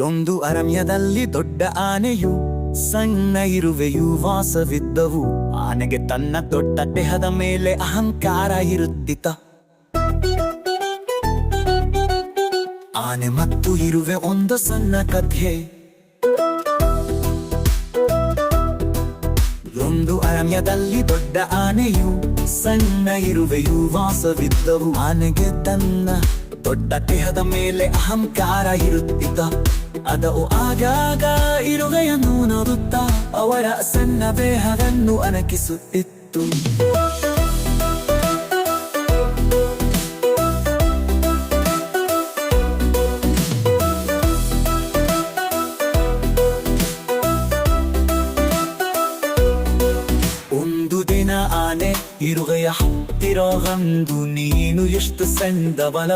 ಒಂದು ಅರಣ್ಯದಲ್ಲಿ ದೊಡ್ಡ ಆನೆಯು ಸಣ್ಣ ಇರುವೆಯು ವಾಸವಿದ್ದವು. ಆನೆಗೆ ತನ್ನ ದೊಡ್ಡ ದೇಹದ ಮೇಲೆ ಅಹಂಕಾರ ಇರುತ್ತಿತ್ತ. ಆನೆ ಮತ್ತು ಇರುವೆ ಒಂದು ಸಣ್ಣ ಕಥೆ. ಒಂದು ಅರಣ್ಯದಲ್ಲಿ ದೊಡ್ಡ ಆನೆಯು ಸಣ್ಣ ಇರುವೆಯು ವಾಸವಿದ್ದವು. ಆನೆಗೆ ತನ್ನ ದೊಡ್ಡ ದೇಹದ ಮೇಲೆ ಅಹಂಕಾರ ಇರುತ್ತಿದ್ದ. ಅದು ಆಗಾಗ ಇರುವೆಯನ್ನು ನೋಡುತ್ತಾ ಅವರ ಸಣ್ಣ ದೇಹವನ್ನು ಅಣಕಿಸುತ್ತಿತ್ತು. ಒಂದು ದಿನ ಆನೆ ಇರುವೆಯ ಹತ್ತಿರ ಬಂದು, ನೀನು ಎಷ್ಟು ಸಣ್ಣದವಳ,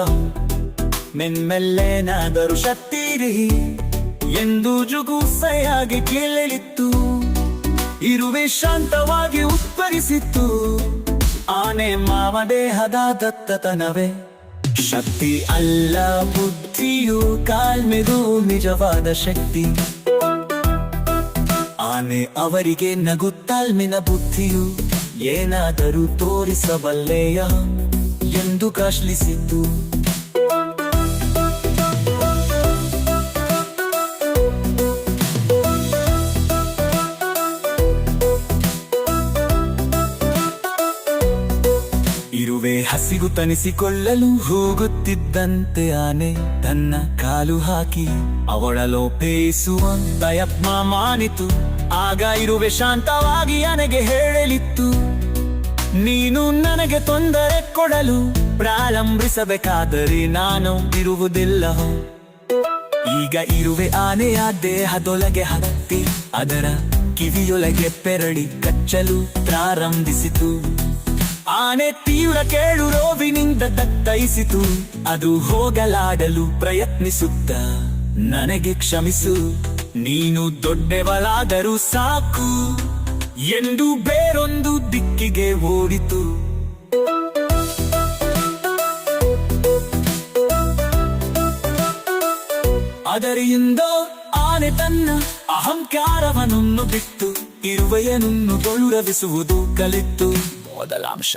ಮೆನ್ಮೆಲ್ಲೇನಾದರೂ ಶಕ್ತಿರಿ ಎಂದು ಜುಗುಪ್ಸೆಯಾಗಿ ಕೇಳಿತ್ತು. ಇರುವೆ ಶಾಂತವಾಗಿ ಉತ್ತರಿಸಿತ್ತು, ಆನೆ ಮಾವ ದೇಹದ ದತ್ತತನವೇ ಶಕ್ತಿ ಅಲ್ಲ, ಬುದ್ಧಿಯು ತಾಳ್ಮೆದು ನಿಜವಾದ ಶಕ್ತಿ. ಆನೆ ಅವರಿಗೆ ನಗುತ್ತಾಳ್ಮೆನ ಬುದ್ಧಿಯು ಏನಾದರೂ ತೋರಿಸಬಲ್ಲೆಯ ಎಂದು ಕಾಶ್ಲಿಸಿತು. ಇರುವೆ ಹಸಿವು ತಣಿಸಿಕೊಳ್ಳಲು ಹೋಗುತ್ತಿದ್ದಂತೆ ಆನೆ ತನ್ನ ಕಾಲು ಹಾಕಿ ಅವಳ ಲೋಪೇಸುವ ಪ್ರಯತ್ನ ಮಾಡಿತು. ಆಗ ಇರುವೆ ಶಾಂತವಾಗಿ ಆನೆಗೆ ಹೇಳಲಿತ್ತು, ನೀನು ನನಗೆ ತೊಂದರೆ ಕೊಡಲು ಪ್ರಾರಂಭಿಸಬೇಕಾದರೆ ನಾನು ಇರುವುದಿಲ್ಲ. ಈಗ ಇರುವೆ ಆನೆಯ ದೇಹದೊಳಗೆ ಹತ್ತಿ ಅದರ ಕಿವಿಯೊಳಗೆ ಪೆರಳಿ ಕಚ್ಚಲು ಪ್ರಾರಂಭಿಸಿತು. ಆನೆ ತೀವ್ರ ಕೇಳು ರೋವಿನಿಂದ ತತ್ತೈಸಿತು. ಅದು ಹೋಗಲಾಡಲು ಪ್ರಯತ್ನಿಸುತ್ತ, ನನಗೆ ಕ್ಷಮಿಸು, ನೀನು ದೊಡ್ಡವಳಾದರೂ ಸಾಕು ಎಂದು ಬೇರೊಂದು ದಿಕ್ಕಿಗೆ ಓಡಿತು. ಅದರಿಂದ ಆನೆ ತನ್ನ ಅಹಂಕಾರವನ್ನು ಬಿಟ್ಟು ಇರುವೆಯನ್ನು ಗೌರವಿಸುವುದು ಕಲಿತು. ಮೊದಲ ಅಂಶ.